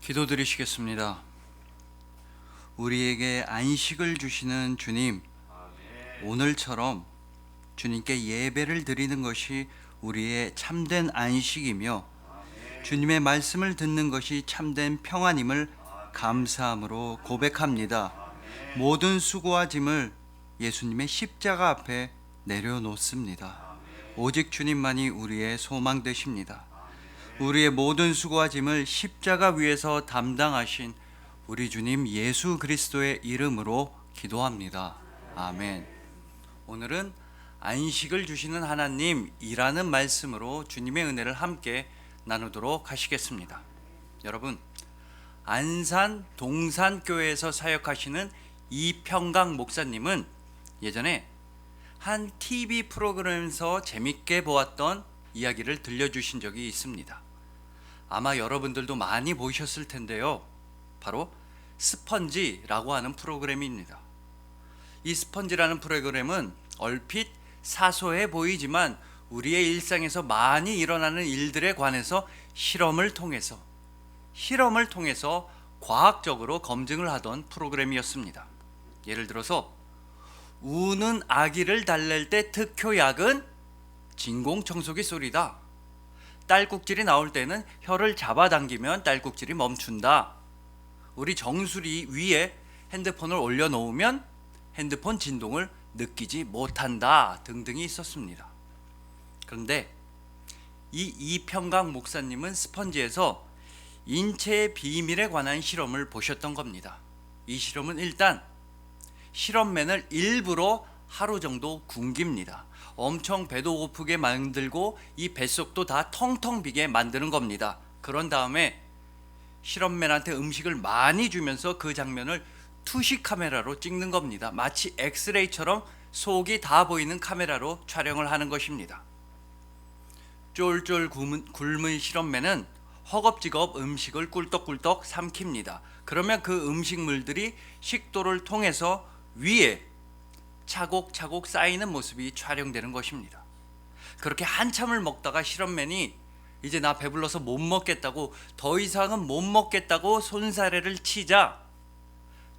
기도드리시겠습니다. 우리에게 안식을 주시는 주님, 오늘처럼 주님께 예배를 드리는 것이 우리의 참된 안식이며 주님의 말씀을 듣는 것이 참된 평안임을 감사함으로 고백합니다. 모든 수고와 짐을 예수님의 십자가 앞에 내려놓습니다. 오직 주님만이 우리의 소망 되십니다. 우리의 모든 수고와 짐을 십자가 위에서 담당하신 우리 주님 예수 그리스도의 이름으로 기도합니다. 아멘. 오늘은 안식을 주시는 하나님이라는 말씀으로 주님의 은혜를 함께 나누도록 하시겠습니다. 여러분, 안산 동산교회에서 사역하시는 이평강 목사님은 예전에 한 TV 프로그램에서 재밌게 보았던 이야기를 들려주신 적이 있습니다. 아마 여러분들도 많이 보셨을 텐데요. 바로 스펀지라고 하는 프로그램입니다. 이 스펀지라는 프로그램은 얼핏 사소해 보이지만 우리의 일상에서 많이 일어나는 일들에 관해서 실험을 통해서 과학적으로 검증을 하던 프로그램이었습니다. 예를 들어서 우는 아기를 달랠 때 특효약은 진공청소기 소리다. 딸꾹질이 나올 때는 혀를 잡아당기면 딸꾹질이 멈춘다. 우리 정수리 위에 핸드폰을 올려놓으면 핸드폰 진동을 느끼지 못한다 등등이 있었습니다. 그런데 이 이평강 목사님은 스펀지에서 인체의 비밀에 관한 실험을 보셨던 겁니다. 이 실험은 일단 실험맨을 일부러 하루 정도 굶깁니다. 엄청 배도 고프게 만들고 이 뱃속도 다 텅텅 비게 만드는 겁니다. 그런 다음에 실험맨한테 음식을 많이 주면서 그 장면을 투시 카메라로 찍는 겁니다. 마치 엑스레이처럼 속이 다 보이는 카메라로 촬영을 하는 것입니다. 쫄쫄 굶은 실험맨은 허겁지겁 음식을 꿀떡꿀떡 삼킵니다. 그러면 그 음식물들이 식도를 통해서 위에 차곡차곡 쌓이는 모습이 촬영되는 것입니다. 그렇게 한참을 먹다가 실험맨이 이제 나 배불러서 못 먹겠다고, 더 이상은 못 먹겠다고 손사래를 치자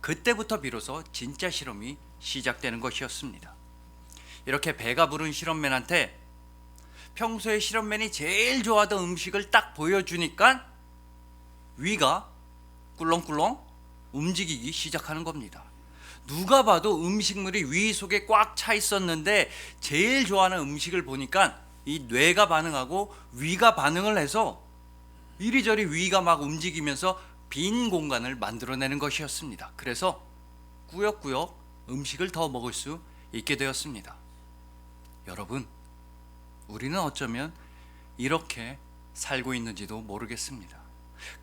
그때부터 비로소 진짜 실험이 시작되는 것이었습니다. 이렇게 배가 부른 실험맨한테 평소에 실험맨이 제일 좋아하던 음식을 딱 보여주니까 위가 꿀렁꿀렁 움직이기 시작하는 겁니다. 누가 봐도 음식물이 위 속에 꽉 차 있었는데 제일 좋아하는 음식을 보니까 이 뇌가 반응하고 위가 반응을 해서 이리저리 위가 막 움직이면서 빈 공간을 만들어내는 것이었습니다. 그래서 꾸역꾸역 음식을 더 먹을 수 있게 되었습니다. 여러분, 우리는 어쩌면 이렇게 살고 있는지도 모르겠습니다.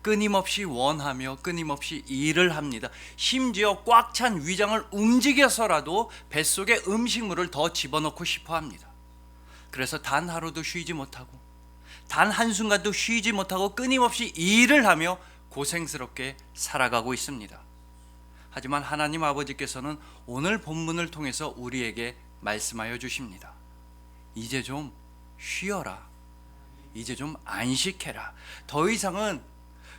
끊임없이 원하며 끊임없이 일을 합니다. 심지어 꽉 찬 위장을 움직여서라도 뱃속에 음식물을 더 집어넣고 싶어 합니다. 그래서 단 하루도 쉬지 못하고 단 한순간도 쉬지 못하고 끊임없이 일을 하며 고생스럽게 살아가고 있습니다. 하지만 하나님 아버지께서는 오늘 본문을 통해서 우리에게 말씀하여 주십니다. 이제 좀 쉬어라. 이제 좀 안식해라. 더 이상은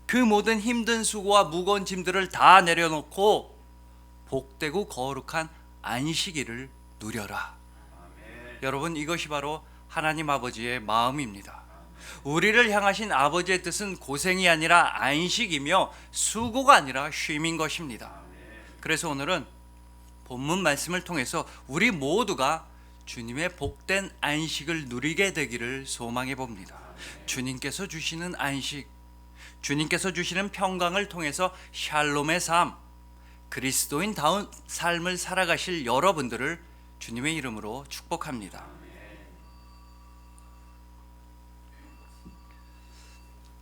그 모든 힘든 수고와 무거운 짐들을 다 내려놓고 복되고 거룩한 안식일을 누려라. 여러분, 이것이 바로 하나님 아버지의 마음입니다. 우리를 향하신 아버지의 뜻은 고생이 아니라 안식이며 수고가 아니라 쉼인 것입니다. 그래서 오늘은 본문 말씀을 통해서 우리 모두가 주님의 복된 안식을 누리게 되기를 소망해 봅니다. 주님께서 주시는 안식, 주님께서 주시는 평강을 통해서 샬롬의 삶, 그리스도인다운 삶을 살아가실 여러분들을 주님의 이름으로 축복합니다.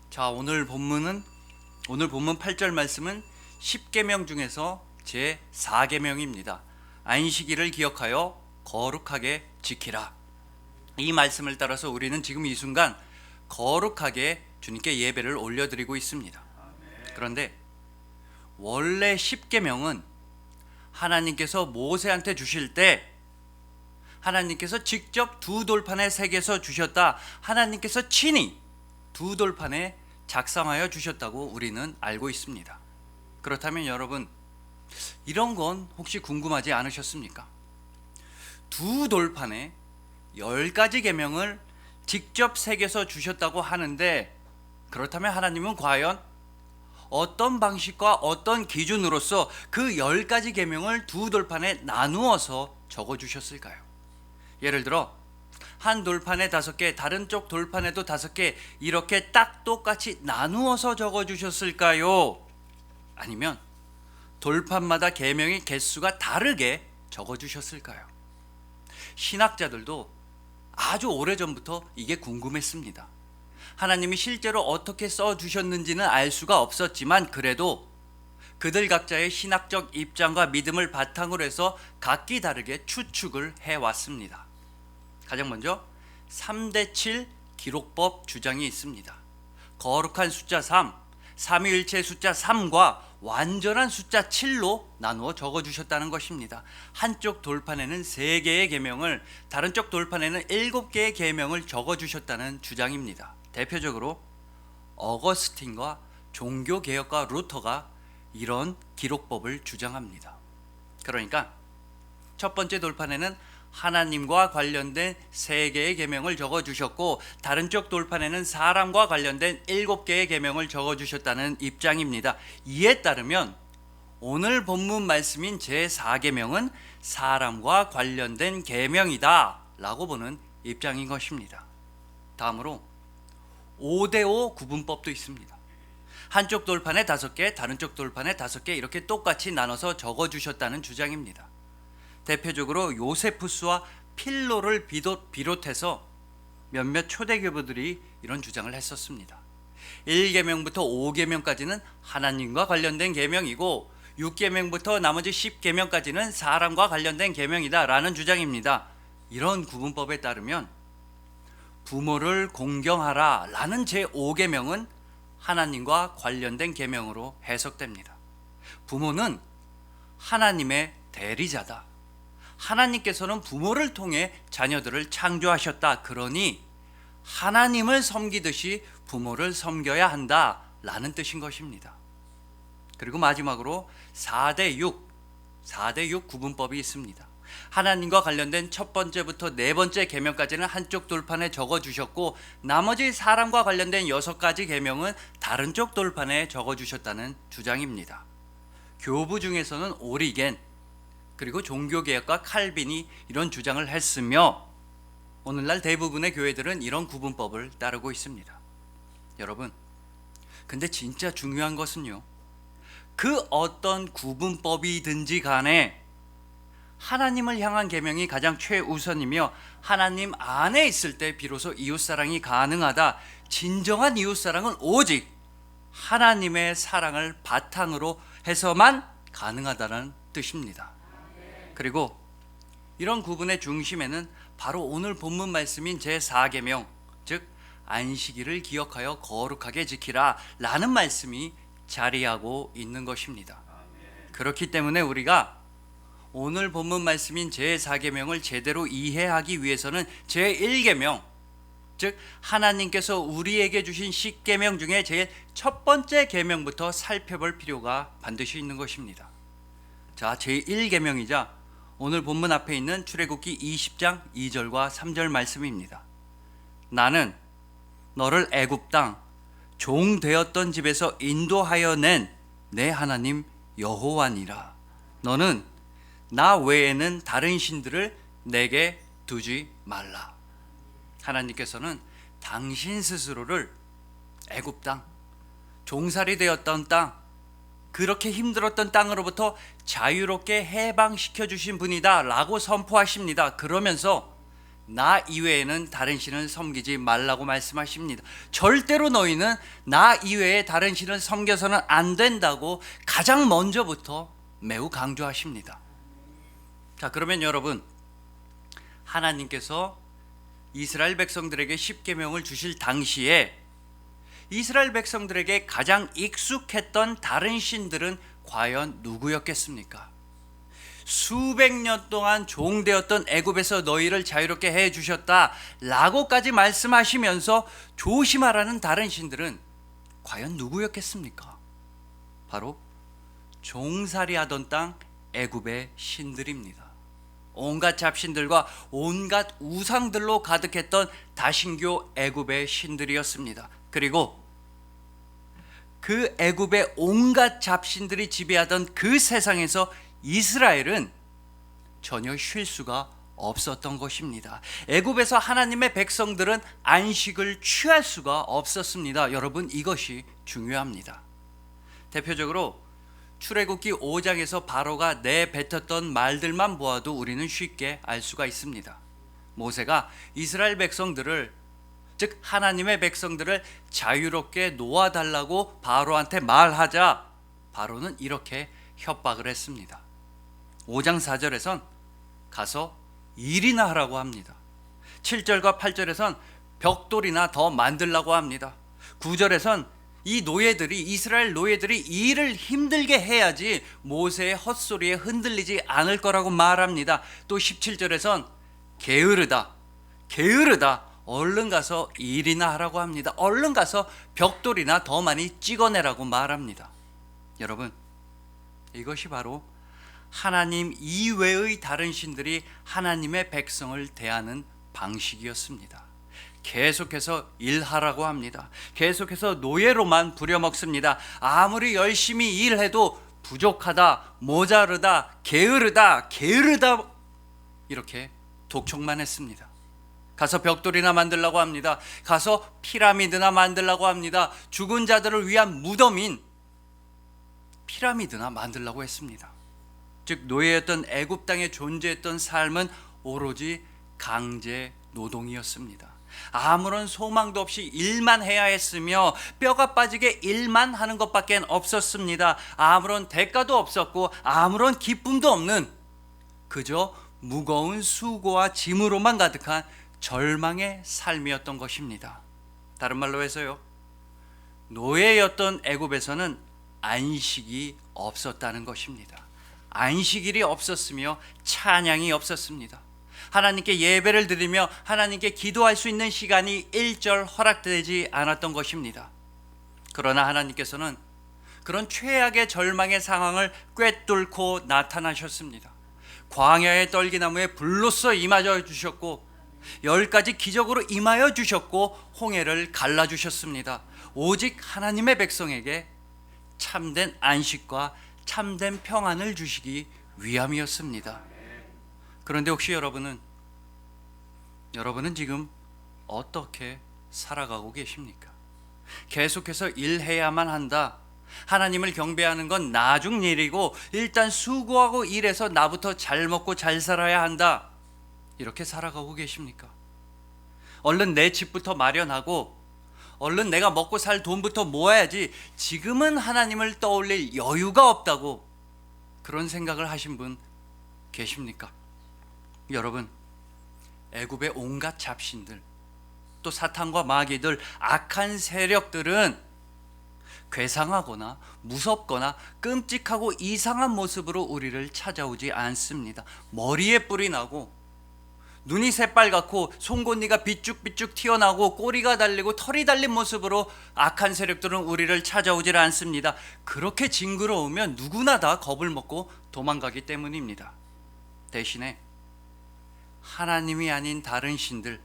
자, 오늘 본문 8절 말씀은 10계명 중에서 제 4계명입니다. 안식일을 기억하여 거룩하게 지키라. 이 말씀을 따라서 우리는 지금 이 순간 거룩하게 주님께 예배를 올려드리고 있습니다. 그런데 원래 10계명은 하나님께서 모세한테 주실 때 하나님께서 직접 두 돌판에 새겨서 주셨다. 하나님께서 친히 두 돌판에 작성하여 주셨다고 우리는 알고 있습니다. 그렇다면 여러분, 이런 건 혹시 궁금하지 않으셨습니까? 두 돌판에 10가지 계명을 직접 새겨서 주셨다고 하는데, 그렇다면 하나님은 과연 어떤 방식과 어떤 기준으로서 그 10가지 계명을 두 돌판에 나누어서 적어 주셨을까요? 예를 들어 한 돌판에 5개, 다른 쪽 돌판에도 5개, 이렇게 딱 똑같이 나누어서 적어 주셨을까요? 아니면 돌판마다 계명의 개수가 다르게 적어 주셨을까요? 신학자들도 아주 오래전부터 이게 궁금했습니다. 하나님이 실제로 어떻게 써 주셨는지는 알 수가 없었지만, 그래도 그들 각자의 신학적 입장과 믿음을 바탕으로 해서 각기 다르게 추측을 해왔습니다. 가장 먼저 3대7 기록법 주장이 있습니다. 거룩한 숫자 3, 삼위일체의 숫자 3과 완전한 숫자 7로 나누어 적어주셨다는 것입니다. 한쪽 돌판에는 3개의 계명을, 다른 쪽 돌판에는 7개의 계명을 적어주셨다는 주장입니다. 대표적으로 어거스틴과 종교개혁가 루터가 이런 기록법을 주장합니다. 그러니까 첫 번째 돌판에는 하나님과 관련된 3개의 계명을 적어주셨고, 다른 쪽 돌판에는 사람과 관련된 7개의 계명을 적어주셨다는 입장입니다. 이에 따르면 오늘 본문 말씀인 제4계명은 사람과 관련된 계명이다 라고 보는 입장인 것입니다. 다음으로 5대5 구분법도 있습니다. 한쪽 돌판에 5개, 다른 쪽 돌판에 5개, 이렇게 똑같이 나눠서 적어주셨다는 주장입니다. 대표적으로 요세푸스와 필로를 비롯해서 몇몇 초대교부들이 이런 주장을 했었습니다. 1계명부터 5계명까지는 하나님과 관련된 계명이고, 6계명부터 나머지 10계명까지는 사람과 관련된 계명이다 라는 주장입니다. 이런 구분법에 따르면 부모를 공경하라 라는 제5계명은 하나님과 관련된 계명으로 해석됩니다. 부모는 하나님의 대리자다. 하나님께서는 부모를 통해 자녀들을 창조하셨다. 그러니 하나님을 섬기듯이 부모를 섬겨야 한다 라는 뜻인 것입니다. 그리고 마지막으로 4대6 구분법이 있습니다. 하나님과 관련된 첫 번째부터 네 번째 계명까지는 한쪽 돌판에 적어주셨고, 나머지 사람과 관련된 6가지 계명은 다른 쪽 돌판에 적어주셨다는 주장입니다. 교부 중에서는 오리겐, 그리고 종교개혁가 칼빈이 이런 주장을 했으며, 오늘날 대부분의 교회들은 이런 구분법을 따르고 있습니다. 여러분, 근데 진짜 중요한 것은요, 그 어떤 구분법이든지 간에 하나님을 향한 계명이 가장 최우선이며, 하나님 안에 있을 때 비로소 이웃사랑이 가능하다. 진정한 이웃사랑은 오직 하나님의 사랑을 바탕으로 해서만 가능하다는 뜻입니다. 그리고 이런 구분의 중심에는 바로 오늘 본문 말씀인 제4계명, 즉 안식일을 기억하여 거룩하게 지키라 라는 말씀이 자리하고 있는 것입니다. 그렇기 때문에 우리가 오늘 본문 말씀인 제4계명을 제대로 이해하기 위해서는 제1계명, 즉 하나님께서 우리에게 주신 10계명 중에 제일 첫 번째 계명부터 살펴볼 필요가 반드시 있는 것입니다. 자, 제1계명이자 오늘 본문 앞에 있는 출애굽기 20장 2절과 3절 말씀입니다. 나는 너를 애굽 땅 종 되었던 집에서 인도하여 낸 내 하나님 여호와니라. 너는 나 외에는 다른 신들을 내게 두지 말라. 하나님께서는 당신 스스로를 애굽 땅, 종살이 되었던 땅, 그렇게 힘들었던 땅으로부터 자유롭게 해방시켜 주신 분이다 라고 선포하십니다. 그러면서 나 이외에는 다른 신을 섬기지 말라고 말씀하십니다. 절대로 너희는 나 이외에 다른 신을 섬겨서는 안 된다고 가장 먼저부터 매우 강조하십니다. 자, 그러면 여러분, 하나님께서 이스라엘 백성들에게 10계명을 주실 당시에 이스라엘 백성들에게 가장 익숙했던 다른 신들은 과연 누구였겠습니까? 수백 년 동안 종되었던 애굽에서 너희를 자유롭게 해주셨다 라고까지 말씀하시면서 조심하라는 다른 신들은 과연 누구였겠습니까? 바로 종살이하던 땅 애굽의 신들입니다. 온갖 잡신들과 온갖 우상들로 가득했던 다신교 애굽의 신들이었습니다. 그리고 그 애굽의 온갖 잡신들이 지배하던 그 세상에서 이스라엘은 전혀 쉴 수가 없었던 것입니다. 애굽에서 하나님의 백성들은 안식을 취할 수가 없었습니다. 여러분, 이것이 중요합니다. 대표적으로 출애굽기 5장에서 바로가 내뱉었던 말들만 보아도 우리는 쉽게 알 수가 있습니다. 모세가 이스라엘 백성들을, 즉 하나님의 백성들을 자유롭게 놓아달라고 바로한테 말하자 바로는 이렇게 협박을 했습니다. 5장 4절에선 가서 일이나 하라고 합니다. 7절과 8절에선 벽돌이나 더 만들라고 합니다. 9절에선 이 노예들이, 이스라엘 노예들이 일을 힘들게 해야지 모세의 헛소리에 흔들리지 않을 거라고 말합니다. 또 17절에선 게으르다, 게으르다, 얼른 가서 일이나 하라고 합니다. 얼른 가서 벽돌이나 더 많이 찍어내라고 말합니다. 여러분, 이것이 바로 하나님 이외의 다른 신들이 하나님의 백성을 대하는 방식이었습니다. 계속해서 일하라고 합니다. 계속해서 노예로만 부려먹습니다. 아무리 열심히 일해도 부족하다, 모자르다, 게으르다, 게으르다, 이렇게 독촉만 했습니다. 가서 벽돌이나 만들라고 합니다. 가서 피라미드나 만들라고 합니다. 죽은 자들을 위한 무덤인 피라미드나 만들라고 했습니다. 즉 노예였던 애굽 땅에 존재했던 삶은 오로지 강제 노동이었습니다. 아무런 소망도 없이 일만 해야 했으며 뼈가 빠지게 일만 하는 것밖에 없었습니다. 아무런 대가도 없었고 아무런 기쁨도 없는 그저 무거운 수고와 짐으로만 가득한 절망의 삶이었던 것입니다. 다른 말로 해서요, 노예였던 애굽에서는 안식이 없었다는 것입니다. 안식일이 없었으며 찬양이 없었습니다. 하나님께 예배를 드리며 하나님께 기도할 수 있는 시간이 일절 허락되지 않았던 것입니다. 그러나 하나님께서는 그런 최악의 절망의 상황을 꿰뚫고 나타나셨습니다. 광야의 떨기나무에 불로써 임하여 주셨고 10가지 기적으로 임하여 주셨고 홍해를 갈라주셨습니다. 오직 하나님의 백성에게 참된 안식과 참된 평안을 주시기 위함이었습니다. 그런데 혹시 여러분은 지금 어떻게 살아가고 계십니까? 계속해서 일해야만 한다, 하나님을 경배하는 건 나중 일이고 일단 수고하고 일해서 나부터 잘 먹고 잘 살아야 한다, 이렇게 살아가고 계십니까? 얼른 내 집부터 마련하고 얼른 내가 먹고 살 돈부터 모아야지 지금은 하나님을 떠올릴 여유가 없다고 그런 생각을 하신 분 계십니까? 여러분, 애굽의 온갖 잡신들, 또 사탄과 마귀들, 악한 세력들은 괴상하거나 무섭거나 끔찍하고 이상한 모습으로 우리를 찾아오지 않습니다. 머리에 뿔이 나고 눈이 새빨갛고 송곳니가 비쭉비쭉 튀어나오고 꼬리가 달리고 털이 달린 모습으로 악한 세력들은 우리를 찾아오질 않습니다. 그렇게 징그러우면 누구나 다 겁을 먹고 도망가기 때문입니다. 대신에 하나님이 아닌 다른 신들,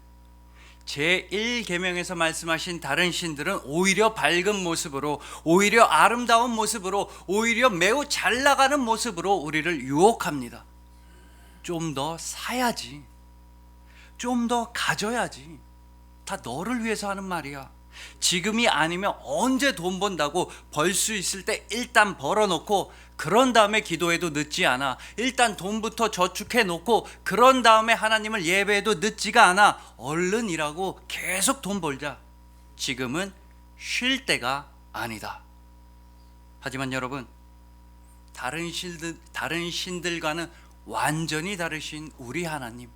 제1계명에서 말씀하신 다른 신들은 오히려 밝은 모습으로, 오히려 아름다운 모습으로, 오히려 매우 잘 나가는 모습으로 우리를 유혹합니다. 좀 더 사야지, 좀 더 가져야지, 다 너를 위해서 하는 말이야. 지금이 아니면 언제 돈 번다고, 벌 수 있을 때 일단 벌어놓고 그런 다음에 기도해도 늦지 않아. 일단 돈부터 저축해 놓고 그런 다음에 하나님을 예배해도 늦지가 않아. 얼른 일하고 계속 돈 벌자. 지금은 쉴 때가 아니다. 하지만 여러분, 다른 신들과는 완전히 다르신 우리 하나님,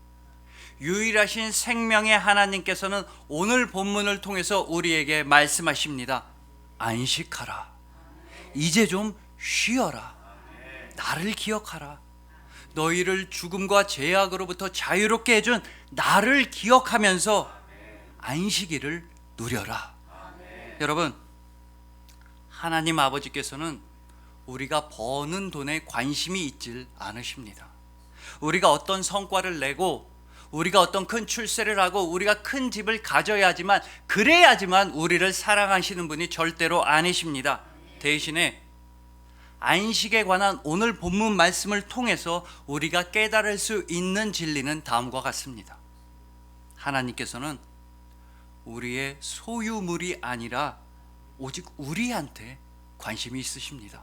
유일하신 생명의 하나님께서는 오늘 본문을 통해서 우리에게 말씀하십니다. 안식하라. 이제 좀 쉬어라. 나를 기억하라. 너희를 죽음과 죄악으로부터 자유롭게 해준 나를 기억하면서 안식일을 누려라. 여러분, 하나님 아버지께서는 우리가 버는 돈에 관심이 있질 않으십니다. 우리가 어떤 성과를 내고 우리가 어떤 큰 출세를 하고 우리가 큰 집을 가져야지만 그래야지만 우리를 사랑하시는 분이 절대로 아니십니다. 대신에 안식에 관한 오늘 본문 말씀을 통해서 우리가 깨달을 수 있는 진리는 다음과 같습니다. 하나님께서는 우리의 소유물이 아니라 오직 우리한테 관심이 있으십니다.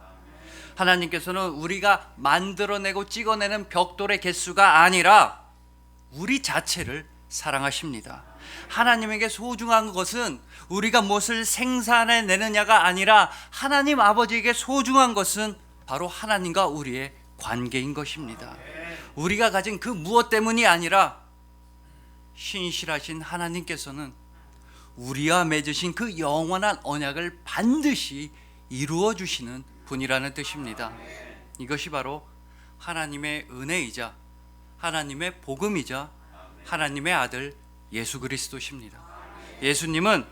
하나님께서는 우리가 만들어내고 찍어내는 벽돌의 개수가 아니라 우리 자체를 사랑하십니다. 하나님에게 소중한 것은 우리가 무엇을 생산해내느냐가 아니라 하나님 아버지에게 소중한 것은 바로 하나님과 우리의 관계인 것입니다. 우리가 가진 그 무엇 때문이 아니라 신실하신 하나님께서는 우리와 맺으신 그 영원한 언약을 반드시 이루어 주시는 분이라는 뜻입니다. 이것이 바로 하나님의 은혜이자 하나님의 복음이자 하나님의 아들 예수 그리스도십니다. 예수님은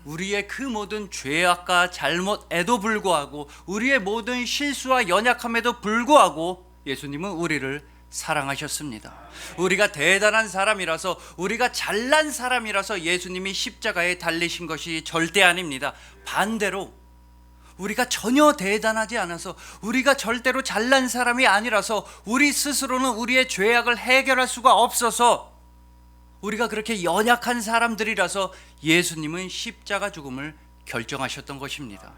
우리의 그 모든 죄악과 잘못에도 불구하고 우리의 모든 실수와 연약함에도 불구하고 예수님은 우리를 사랑하셨습니다. 우리가 대단한 사람이라서 우리가 잘난 사람이라서 예수님이 십자가에 달리신 것이 절대 아닙니다. 반대로 우리가 전혀 대단하지 않아서 우리가 절대로 잘난 사람이 아니라서 우리 스스로는 우리의 죄악을 해결할 수가 없어서 우리가 그렇게 연약한 사람들이라서 예수님은 십자가 죽음을 결정하셨던 것입니다.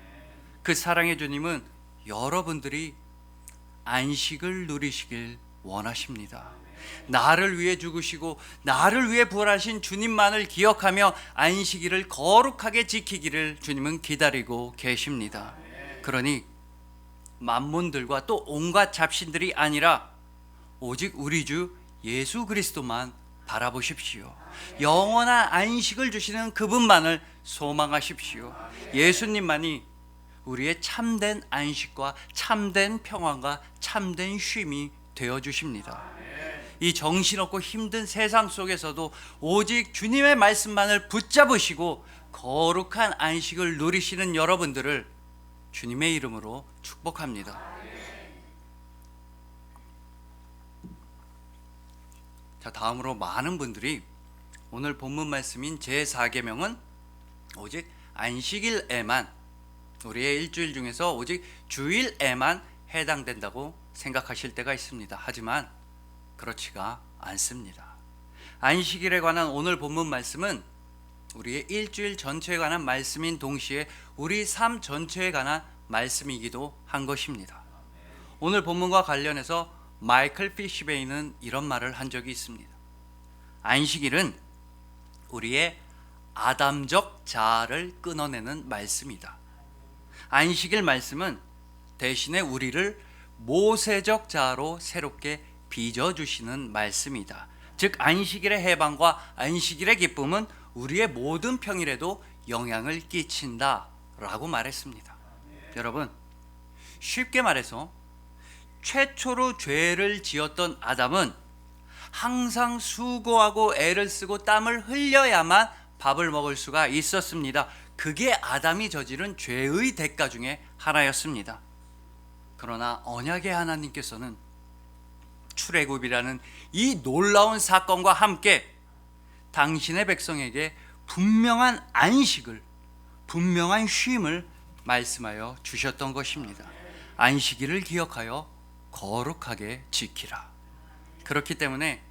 그 사랑의 주님은 여러분들이 안식을 누리시길 원하십니다. 나를 위해 죽으시고 나를 위해 부활하신 주님만을 기억하며 안식일을 거룩하게 지키기를 주님은 기다리고 계십니다. 그러니 만몬들과 또 온갖 잡신들이 아니라 오직 우리 주 예수 그리스도만 바라보십시오. 영원한 안식을 주시는 그분만을 소망하십시오. 예수님만이 우리의 참된 안식과 참된 평안과 참된 쉼이 되어주십니다. 이 정신없고 힘든 세상 속에서도 오직 주님의 말씀만을 붙잡으시고 거룩한 안식을 누리시는 여러분들을 주님의 이름으로 축복합니다. 자, 다음으로 많은 분들이 오늘 본문 말씀인 제4계명은 오직 안식일에만, 우리의 일주일 중에서 오직 주일에만 해당된다고 생각하실 때가 있습니다. 하지만 그렇지가 않습니다. 안식일에 관한 오늘 본문 말씀은 우리의 일주일 전체에 관한 말씀인 동시에 우리 삶 전체에 관한 말씀이기도 한 것입니다. 오늘 본문과 관련해서 마이클 피시베이는 이런 말을 한 적이 있습니다. 안식일은 우리의 아담적 자아를 끊어내는 말씀이다. 안식일 말씀은 대신에 우리를 모세적 자아로 새롭게 빚어주시는 말씀이다. 즉 안식일의 해방과 안식일의 기쁨은 우리의 모든 평일에도 영향을 끼친다 라고 말했습니다. 여러분, 쉽게 말해서 최초로 죄를 지었던 아담은 항상 수고하고 애를 쓰고 땀을 흘려야만 밥을 먹을 수가 있었습니다. 그게 아담이 저지른 죄의 대가 중에 하나였습니다. 그러나 언약의 하나님께서는 출애굽이라는 이 놀라운 사건과 함께 당신의 백성에게 분명한 안식을, 분명한 쉼을 말씀하여 주셨던 것입니다. 안식일을 기억하여 거룩하게 지키라. 그렇기 때문에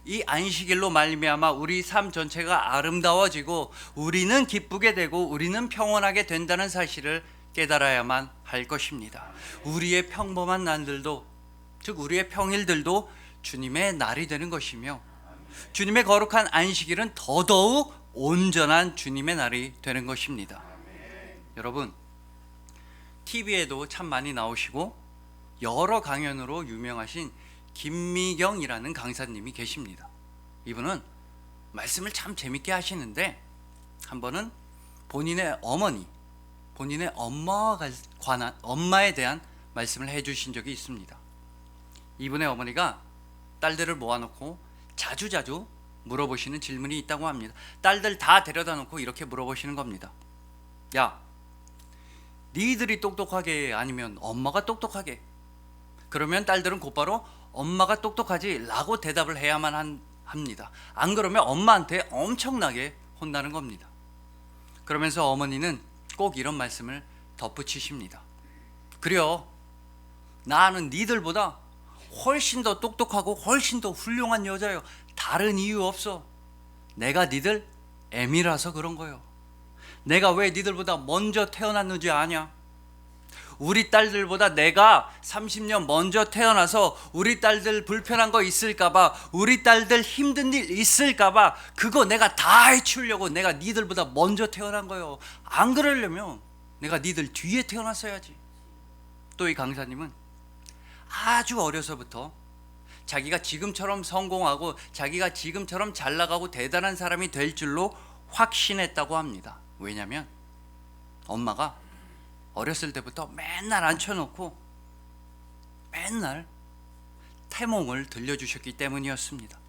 이 안식일로 말미암아 우리 삶 전체가 아름다워지고 우리는 기쁘게 되고 우리는 평온하게 된다는 사실을 깨달아야만 할 것입니다. 우리의 평범한 날들도, 즉 우리의 평일들도 주님의 날이 되는 것이며 주님의 거룩한 안식일은 더더욱 온전한 주님의 날이 되는 것입니다. 여러분, TV에도 참 많이 나오시고 여러 강연으로 유명하신 김미경이라는 강사님이 계십니다. 이분은 말씀을 참 재밌게 하시는데 한 번은 본인의 어머니, 본인의 엄마에 대한 말씀을 해주신 적이 있습니다. 이분의 어머니가 딸들을 모아놓고 자주자주 물어보시는 질문이 있다고 합니다. 딸들 다 데려다 놓고 이렇게 물어보시는 겁니다. 야, 니들이 똑똑하게 아니면 엄마가 똑똑하게? 그러면 딸들은 곧바로 엄마가 똑똑하지 라고 대답을 해야만 합니다. 안 그러면 엄마한테 엄청나게 혼나는 겁니다. 그러면서 어머니는 꼭 이런 말씀을 덧붙이십니다. 그래요, 나는 니들보다 훨씬 더 똑똑하고 훨씬 더 훌륭한 여자요. 다른 이유 없어. 내가 니들 애미라서 그런 거요. 내가 왜 니들보다 먼저 태어났는지 아냐? 우리 딸들보다 내가 30년 먼저 태어나서 우리 딸들 불편한 거 있을까봐, 우리 딸들 힘든 일 있을까봐 그거 내가 다 해치우려고 내가 니들보다 먼저 태어난 거요. 안 그러려면 내가 니들 뒤에 태어났어야지. 또 이 강사님은 아주 어려서부터 자기가 지금처럼 성공하고 자기가 지금처럼 잘 나가고 대단한 사람이 될 줄로 확신했다고 합니다. 왜냐하면 엄마가 어렸을 때부터 맨날 앉혀놓고 맨날 태몽을 들려주셨기 때문이었습니다.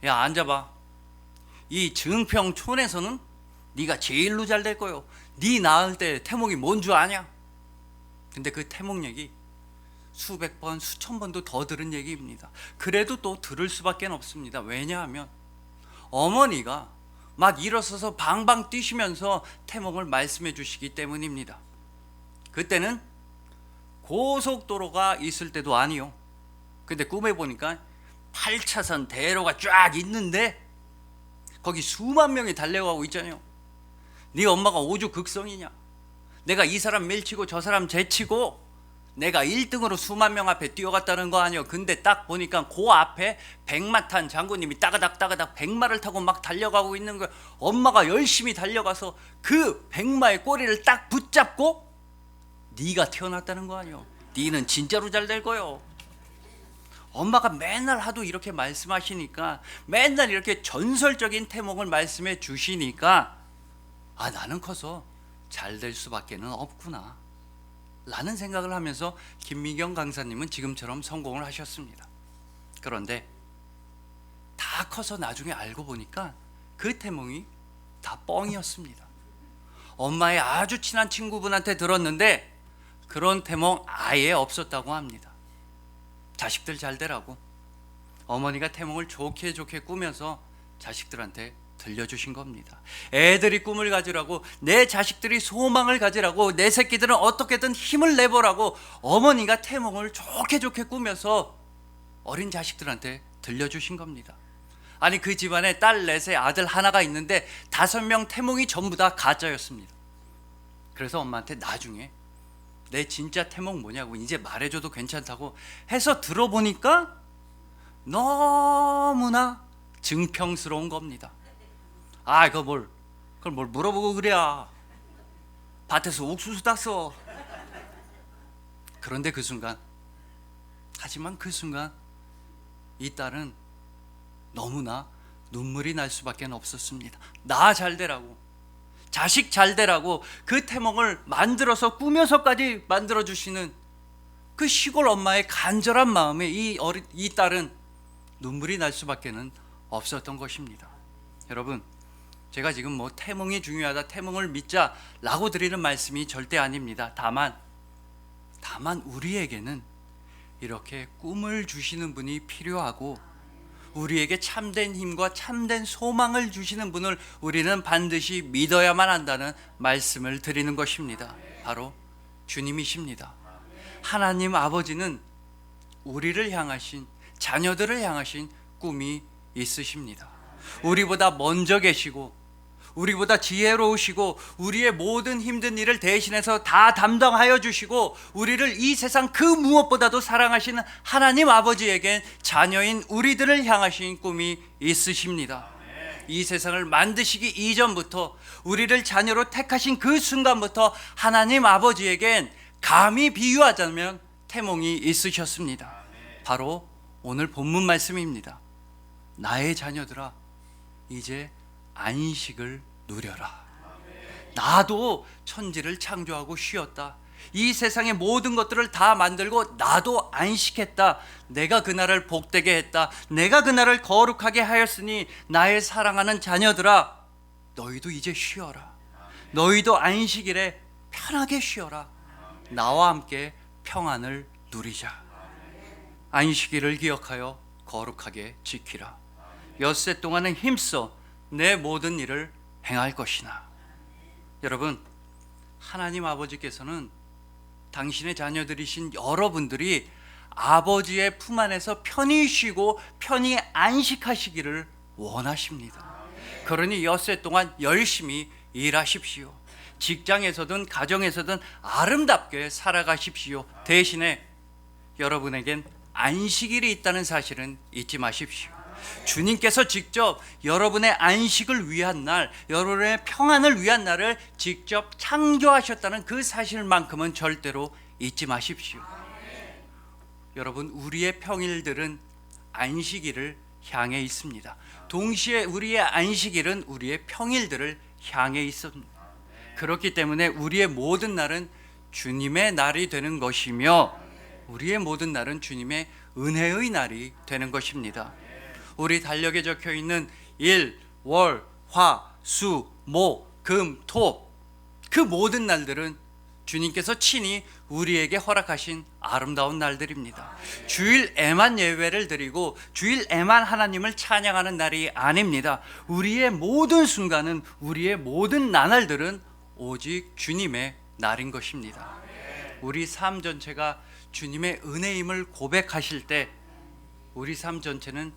야, 앉아봐. 이 증평촌에서는 네가 제일로 잘 될 거요. 네 낳을 때 태몽이 뭔 줄 아냐? 근데 그 태몽 얘기 수백 번, 수천 번도 더 들은 얘기입니다. 그래도 또 들을 수밖에 없습니다. 왜냐하면 어머니가 막 일어서서 방방 뛰시면서 태몽을 말씀해 주시기 때문입니다. 그때는 고속도로가 있을 때도 아니요. 근데 꿈에 보니까 8차선 대로가 쫙 있는데 거기 수만 명이 달려가고 있잖아요. 네 엄마가 오죽극성이냐? 내가 이 사람 밀치고 저 사람 제치고 내가 1등으로 수만 명 앞에 뛰어갔다는 거 아니요. 근데 딱 보니까 그 앞에 백마탄 장군님이 따가닥 백마를 타고 막 달려가고 있는 거예요. 엄마가 열심히 달려가서 그 백마의 꼬리를 딱 붙잡고 네가 태어났다는 거 아니요. 네는 진짜로 잘 될 거요. 엄마가 맨날 하도 이렇게 말씀하시니까, 맨날 이렇게 전설적인 태몽을 말씀해 주시니까 아, 나는 커서 잘 될 수밖에는 없구나 라는 생각을 하면서 김미경 강사님은 지금처럼 성공을 하셨습니다. 그런데 다 커서 나중에 알고 보니까 그 태몽이 다 뻥이었습니다. 엄마의 아주 친한 친구분한테 들었는데 그런 태몽 아예 없었다고 합니다. 자식들 잘 되라고 어머니가 태몽을 좋게 꾸며서 자식들한테 들려주신 겁니다. 애들이 꿈을 가지라고, 내 자식들이 소망을 가지라고, 내 새끼들은 어떻게든 힘을 내보라고 어머니가 태몽을 좋게 꾸며서 어린 자식들한테 들려주신 겁니다. 아니, 그 집안에 딸 넷에 아들 하나가 있는데 5명 태몽이 전부 다 가짜였습니다. 그래서 엄마한테 나중에 내 진짜 태몽 뭐냐고 이제 말해줘도 괜찮다고 해서 들어보니까 너무나 증평스러운 겁니다. 아, 그걸 뭘 물어보고 그래야. 밭에서 옥수수 땄어. 그런데 그 순간, 하지만 그 순간 이 딸은 너무나 눈물이 날 수밖에 없었습니다. 나 잘 되라고, 자식 잘 되라고 그 태몽을 만들어서 꾸며서까지 만들어주시는 그 시골 엄마의 간절한 마음에 이 딸은 눈물이 날 수밖에 없었던 것입니다. 여러분, 제가 지금 뭐 태몽이 중요하다, 태몽을 믿자라고 드리는 말씀이 절대 아닙니다. 다만 우리에게는 이렇게 꿈을 주시는 분이 필요하고 우리에게 참된 힘과 참된 소망을 주시는 분을 우리는 반드시 믿어야만 한다는 말씀을 드리는 것입니다. 바로 주님이십니다. 하나님 아버지는 우리를 향하신, 자녀들을 향하신 꿈이 있으십니다. 우리보다 먼저 계시고 우리보다 지혜로우시고 우리의 모든 힘든 일을 대신해서 다 담당하여 주시고 우리를 이 세상 그 무엇보다도 사랑하시는 하나님 아버지에겐 자녀인 우리들을 향하신 꿈이 있으십니다. 이 세상을 만드시기 이전부터 우리를 자녀로 택하신 그 순간부터 하나님 아버지에겐 감히 비유하자면 태몽이 있으셨습니다. 바로 오늘 본문 말씀입니다. 나의 자녀들아, 이제 안식을 누려라. 나도 천지를 창조하고 쉬었다. 이 세상의 모든 것들을 다 만들고 나도 안식했다. 내가 그날을 복되게 했다. 내가 그날을 거룩하게 하였으니 나의 사랑하는 자녀들아, 너희도 이제 쉬어라. 너희도 안식일에 편하게 쉬어라 나와 함께 평안을 누리자. 안식일을 기억하여 거룩하게 지키라. 엿새 동안은 힘써 내 모든 일을 행할 것이나. 여러분, 하나님 아버지께서는 당신의 자녀들이신 여러분들이 아버지의 품 안에서 편히 쉬고 편히 안식하시기를 원하십니다. 그러니 엿새 동안 열심히 일하십시오. 직장에서든 가정에서든 아름답게 살아가십시오. 대신에 여러분에겐 안식일이 있다는 사실은 잊지 마십시오. 주님께서 직접 여러분의 안식을 위한 날, 여러분의 평안을 위한 날을 직접 창조하셨다는 그 사실만큼은 절대로 잊지 마십시오. 여러분, 우리의 평일들은 안식일을 향해 있습니다. 동시에 우리의 안식일은 우리의 평일들을 향해 있습니다. 그렇기 때문에 우리의 모든 날은 주님의 날이 되는 것이며 우리의 모든 날은 주님의 은혜의 날이 되는 것입니다. 우리 달력에 적혀 있는 일, 월, 화, 수, 목, 금, 토, 그 모든 날들은 주님께서 친히 우리에게 허락하신 아름다운 날들입니다. 주일에만 예배를 드리고 주일에만 하나님을 찬양하는 날이 아닙니다. 우리의 모든 순간은, 우리의 모든 나날들은 오직 주님의 날인 것입니다. 우리 삶 전체가 주님의 은혜임을 고백하실 때 우리 삶 전체는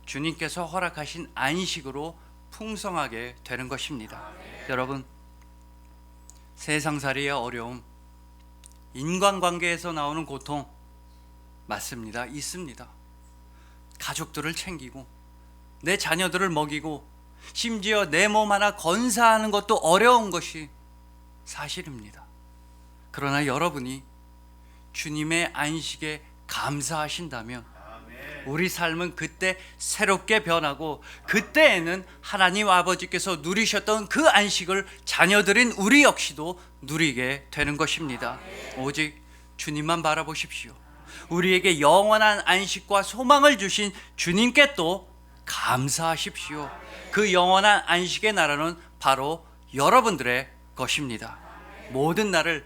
주님께서 허락하신 안식으로 풍성하게 되는 것입니다. 여러분, 세상살이의 어려움, 인간관계에서 나오는 고통 맞습니다. 있습니다. 가족들을 챙기고 내 자녀들을 먹이고 심지어 내 몸 하나 건사하는 것도 어려운 것이 사실입니다. 그러나 여러분이 주님의 안식에 감사하신다면 우리 삶은 그때 새롭게 변하고 그때에는 하나님 아버지께서 누리셨던 그 안식을 자녀들인 우리 역시도 누리게 되는 것입니다. 오직 주님만 바라보십시오. 우리에게 영원한 안식과 소망을 주신 주님께 또 감사하십시오. 그 영원한 안식의 나라는 바로 여러분들의 것입니다. 모든 날을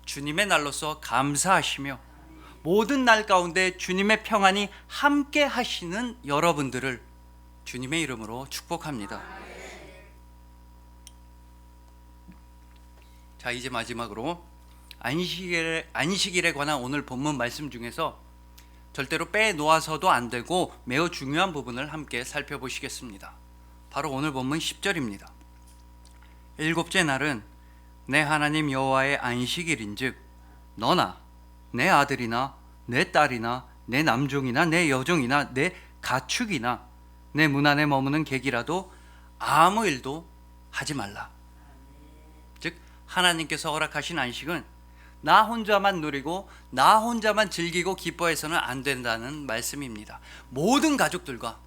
주님의 날로서 감사하시며 모든 날 가운데 주님의 평안이 함께 하시는 여러분들을 주님의 이름으로 축복합니다. 자, 이제 마지막으로 안식일에 관한 오늘 본문 말씀 중에서 절대로 빼놓아서도 안 되고 매우 중요한 부분을 함께 살펴보시겠습니다. 바로 오늘 본문 10절입니다. 일곱째 날은 내 하나님 여호와의 안식일인즉 너나 내 아들이나 내 딸이나 내 남종이나 내 여종이나 내 가축이나 내 문 안에 머무는 객이라도 아무 일도 하지 말라. 즉 하나님께서 허락하신 안식은 나 혼자만 누리고 나 혼자만 즐기고 기뻐해서는 안 된다는 말씀입니다. 모든 가족들과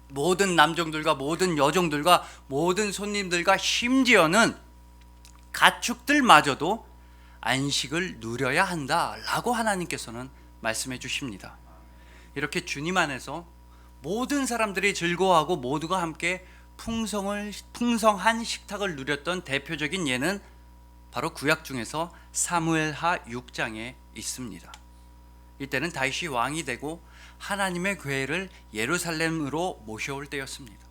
모든 남종들과 모든 여종들과 모든 손님들과 심지어는 가축들마저도 안식을 누려야 한다라고 하나님께서는 말씀해 주십니다. 이렇게 주님 안에서 모든 사람들이 즐거워하고 모두가 함께 풍성한 식탁을 누렸던 대표적인 예는 바로 구약 중에서 사무엘하 6장에 있습니다. 이때는 다윗이 왕이 되고 하나님의 궤를 예루살렘으로 모셔올 때였습니다.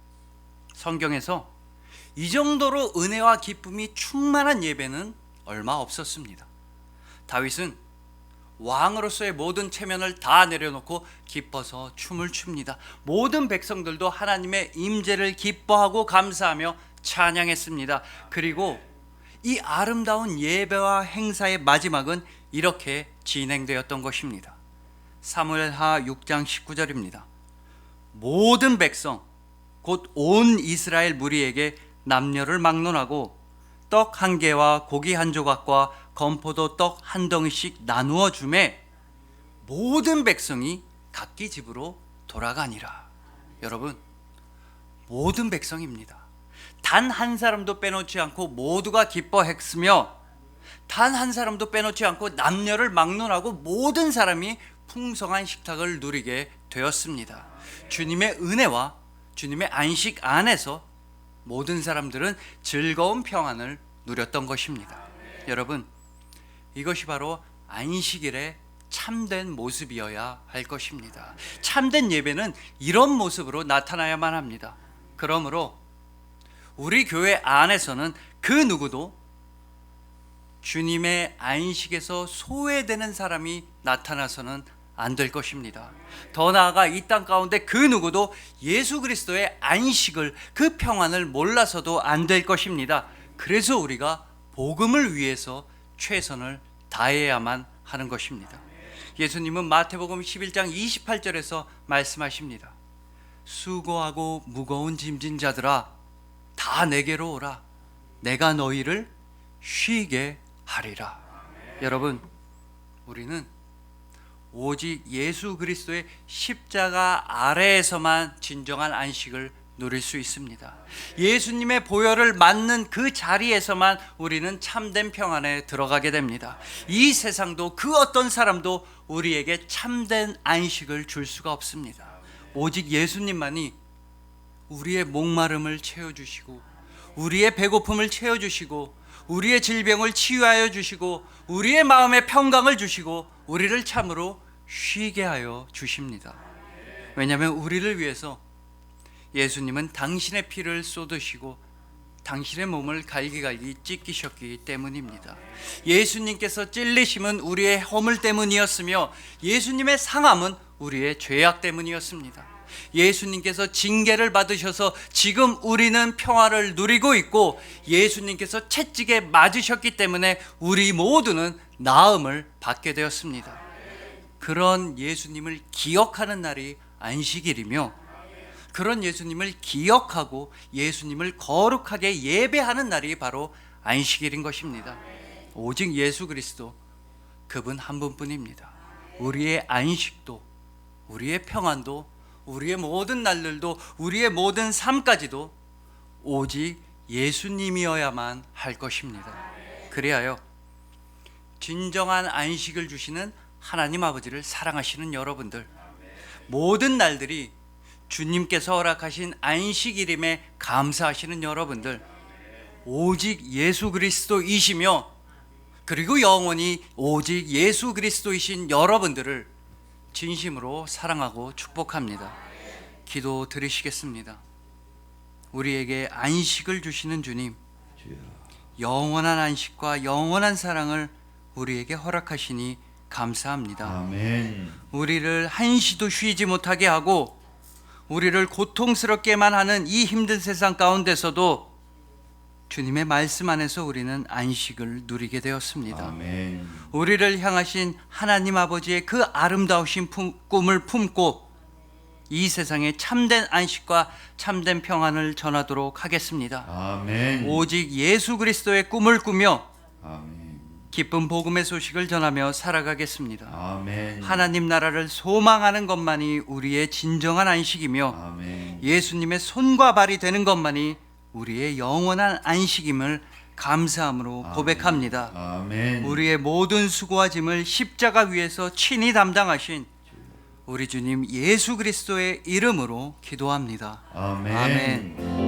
성경에서 이 정도로 은혜와 기쁨이 충만한 예배는 얼마 없었습니다. 다윗은 왕으로서의 모든 체면을 다 내려놓고 기뻐서 춤을 춥니다. 모든 백성들도 하나님의 임재를 기뻐하고 감사하며 찬양했습니다. 그리고 이 아름다운 예배와 행사의 마지막은 이렇게 진행되었던 것입니다. 사무엘하 6장 19절입니다. 모든 백성 곧 온 이스라엘 무리에게 남녀를 막론하고 떡 한 개와 고기 한 조각과 건포도 떡 한 덩이씩 나누어 주매 모든 백성이 각기 집으로 돌아가니라. 여러분, 모든 백성입니다. 단 한 사람도 빼놓지 않고 모두가 기뻐했으며 단 한 사람도 빼놓지 않고 남녀를 막론하고 모든 사람이 풍성한 식탁을 누리게 되었습니다. 주님의 은혜와 주님의 안식 안에서 모든 사람들은 즐거운 평안을 누렸던 것입니다. 여러분, 이것이 바로 안식일의 참된 모습이어야 할 것입니다. 참된 예배는 이런 모습으로 나타나야만 합니다. 그러므로 우리 교회 안에서는 그 누구도 주님의 안식에서 소외되는 사람이 나타나서는 안 될 것입니다. 더 나아가 이 땅 가운데 그 누구도 예수 그리스도의 안식을, 그 평안을 몰라서도 안 될 것입니다. 그래서 우리가 복음을 위해서 최선을 다해야만 하는 것입니다. 예수님은 마태복음 11장 28절에서 말씀하십니다. 수고하고 무거운 짐진 자들아 다 내게로 오라. 내가 너희를 쉬게 하리라. 여러분, 우리는 오직 예수 그리스도의 십자가 아래에서만 진정한 안식을 누릴 수 있습니다. 예수님의 보혈을 맞는 그 자리에서만 우리는 참된 평안에 들어가게 됩니다. 이 세상도 그 어떤 사람도 우리에게 참된 안식을 줄 수가 없습니다. 오직 예수님만이 우리의 목마름을 채워주시고, 우리의 배고픔을 채워주시고, 우리의 질병을 치유하여 주시고, 우리의 마음의 평강을 주시고, 우리를 참으로 쉬게 하여 주십니다. 왜냐하면 우리를 위해서 예수님은 당신의 피를 쏟으시고 당신의 몸을 갈기갈기 찢기셨기 때문입니다. 예수님께서 찔리심은 우리의 허물 때문이었으며 예수님의 상함은 우리의 죄악 때문이었습니다. 예수님께서 징계를 받으셔서 지금 우리는 평화를 누리고 있고, 예수님께서 채찍에 맞으셨기 때문에 우리 모두는 나음을 받게 되었습니다. 그런 예수님을 기억하는 날이 안식일이며, 그런 예수님을 기억하고 예수님을 거룩하게 예배하는 날이 바로 안식일인 것입니다. 오직 예수 그리스도, 그분 한 분뿐입니다. 우리의 안식도, 우리의 평안도, 우리의 모든 날들도, 우리의 모든 삶까지도 오직 예수님이어야만 할 것입니다. 그리하여 진정한 안식을 주시는 하나님 아버지를 사랑하시는 여러분들, 모든 날들이 주님께서 허락하신 안식일임에 감사하시는 여러분들, 오직 예수 그리스도이시며 그리고 영원히 오직 예수 그리스도이신 여러분들을 진심으로 사랑하고 축복합니다. 기도 드리시겠습니다. 우리에게 안식을 주시는 주님, 영원한 안식과 영원한 사랑을 우리에게 허락하시니 감사합니다. 아멘. 우리를 한시도 쉬지 못하게 하고 우리를 고통스럽게만 하는 이 힘든 세상 가운데서도 주님의 말씀 안에서 우리는 안식을 누리게 되었습니다. 아멘. 우리를 향하신 하나님 아버지의 그 아름다우신 꿈을 품고 이 세상에 참된 안식과 참된 평안을 전하도록 하겠습니다. 아멘. 오직 예수 그리스도의 꿈을 꾸며 아멘. 기쁜 복음의 소식을 전하며 살아가겠습니다. 아멘. 하나님 나라를 소망하는 것만이 우리의 진정한 안식이며, 아멘. 예수님의 손과 발이 되는 것만이 우리의 영원한 안식임을 감사함으로 고백합니다. 아멘. 우리의 모든 수고와 짐을 십자가 위에서 친히 담당하신 우리 주님 예수 그리스도의 이름으로 기도합니다. 아멘. 아멘.